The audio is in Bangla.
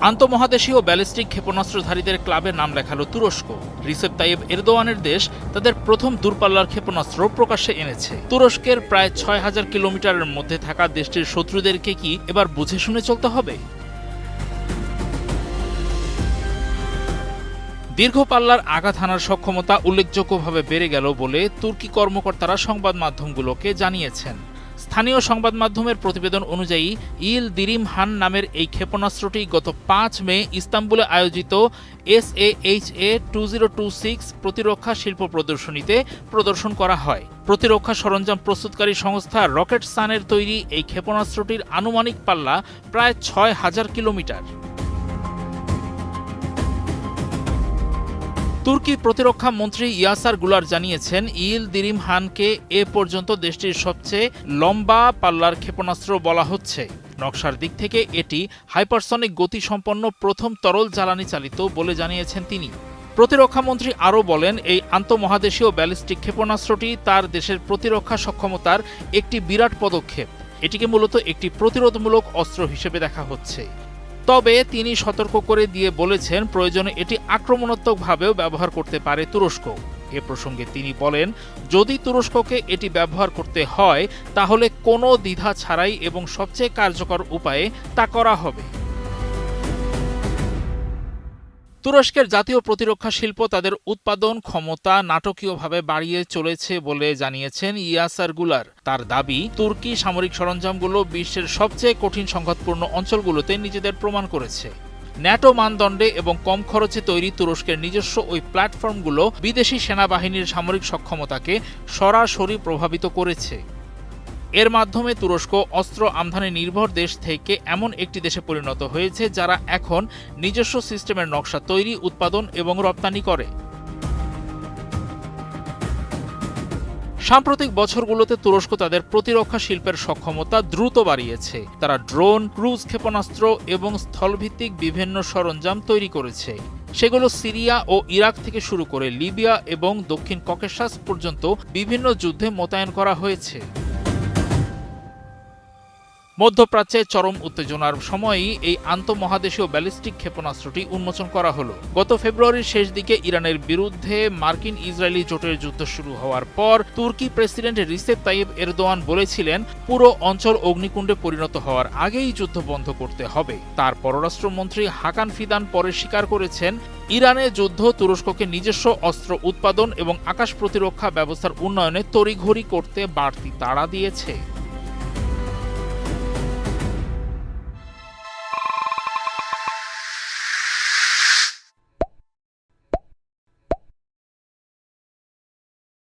আন্তঃমহাদেশীয় ব্যালিস্টিক ক্ষেপণাস্ত্রধারীদের ক্লাবে নাম লেখালো তুরস্ক। রিসেপ তাইয়েপ এরদোয়ানের দেশ তাদের প্রথম দূরপাল্লার ক্ষেপণাস্ত্র প্রকাশ্যে এনেছে। তুরস্কের প্রায় ৬,০০০ কিলোমিটারের মধ্যে থাকা দেশটির শত্রুদেরকে কি এবার বুঝে শুনে চলতে হবে? দীর্ঘ পাল্লার আঘাত হানার সক্ষমতা উল্লেখযোগ্যভাবে বেড়ে গেল বলে তুর্কি কর্মকর্তারা সংবাদ মাধ্যমগুলোকে জানিয়েছেন। স্থানীয় সংবাদ মাধ্যমের প্রতিবেদন অনুযায়ী ইলদিরিম হান নামের এই ক্ষেপণাস্ত্রটি গত ৫ মে ইস্তাম্বুলে আয়োজিত SAHA 2026 প্রতিরক্ষা শিল্প প্রদর্শনীতে প্রদর্শন করা হয়। প্রতিরক্ষা সরঞ্জাম প্রস্তুতকারী সংস্থা রকেটসানের তৈরি এই ক্ষেপণাস্ত্রটির আনুমানিক পাল্লা প্রায় ৬,০০০ কিলোমিটার। তুর্কি প্রতিরক্ষা মন্ত্রী ইয়াসার গুলার জানিয়েছেন, ইলদিরিম হানকে এ পর্যন্ত দেশটির সবচেয়ে লম্বা পাল্লার ক্ষেপণাস্ত্র বলা হচ্ছে। নকশার দিক থেকে এটি হাইপারসনিক গতিসম্পন্ন প্রথম তরল জ্বালানি চালিত বলে জানিয়েছেন তিনি। প্রতিরক্ষা মন্ত্রী আরও বলেন, এই আন্তঃমহাদেশীয় ব্যালিস্টিক ক্ষেপণাস্ত্রটি তার দেশের প্রতিরক্ষা সক্ষমতার একটি বিরাট পদক্ষেপ। এটিকে মূলত একটি প্রতিরোধমূলক অস্ত্র হিসেবে দেখা হচ্ছে। তবে তিনি সতর্ক করে দিয়ে বলেছেন, প্রয়োজনে এটি আক্রমণাত্মকভাবেও ব্যবহার করতে পারে তুরস্ক। এ প্রসঙ্গে তিনি বলেন, যদি তুরস্ককে এটি ব্যবহার করতে হয় তাহলে কোনো দ্বিধা ছাড়াই এবং সবচেয়ে কার্যকর উপায়ে তা করা হবে। তুরস্কের জাতীয় প্রতিরক্ষা শিল্প তাদের উৎপাদন ক্ষমতা নাটকীয়ভাবে বাড়িয়ে চলেছে বলে জানিয়েছেন ইয়াসার গুলার। তার দাবি, তুর্কি সামরিক সরঞ্জামগুলো বিশ্বের সবচেয়ে কঠিন সংঘাতপূর্ণ অঞ্চলগুলোতে নিজেদের প্রমাণ করেছে। ন্যাটো মানদণ্ডে এবং কম খরচে তৈরি তুরস্কের নিজস্ব ওই প্ল্যাটফর্মগুলো বিদেশি সেনাবাহিনীর সামরিক সক্ষমতাকে সরাসরি প্রভাবিত করেছে। এর মাধ্যমে তুরস্ক অস্ত্র আমদানি নির্ভর দেশ থেকে এমন একটি দেশে পরিণত হয়েছে যারা এখন নিজস্ব সিস্টেমের নকশা তৈরি, উৎপাদন এবং রপ্তানি করে। সাম্প্রতিক বছরগুলোতে তুরস্ক তাদের প্রতিরক্ষা শিল্পের সক্ষমতা দ্রুত বাড়িয়েছে। তারা ড্রোন, ক্রুজ ক্ষেপণাস্ত্র এবং স্থলভিত্তিক বিভিন্ন সরঞ্জাম তৈরি করেছে। সেগুলো সিরিয়া ও ইরাক থেকে শুরু করে লিবিয়া এবং দক্ষিণ ককেশাস পর্যন্ত বিভিন্ন যুদ্ধে মোতায়েন করা হয়েছে। মধ্যপ্রাচ্যে চরম উত্তেজনার সময়ই এই আন্তঃমহাদেশীয় ব্যালিস্টিক ক্ষেপণাস্ত্রটি উন্মোচন করা হলো। গত ফেব্রুয়ারির শেষ দিকে ইরানের বিরুদ্ধে মার্কিন ইসরায়েলি জোটের যুদ্ধ শুরু হওয়ার পর তুর্কি প্রেসিডেন্ট রিসেপ তাইয়েপ এরদোয়ান বলেছিলেন, পুরো অঞ্চল অগ্নিকুণ্ডে পরিণত হওয়ার আগেই যুদ্ধ বন্ধ করতে হবে। তার পররাষ্ট্রমন্ত্রী হাকান ফিদান পরে স্বীকার করেছেন, ইরানের যুদ্ধ তুরস্ককে নিজস্ব অস্ত্র উৎপাদন এবং আকাশ প্রতিরক্ষা ব্যবস্থার উন্নয়নে তড়িঘড়ি করতে বাড়তি তাড়া দিয়েছে।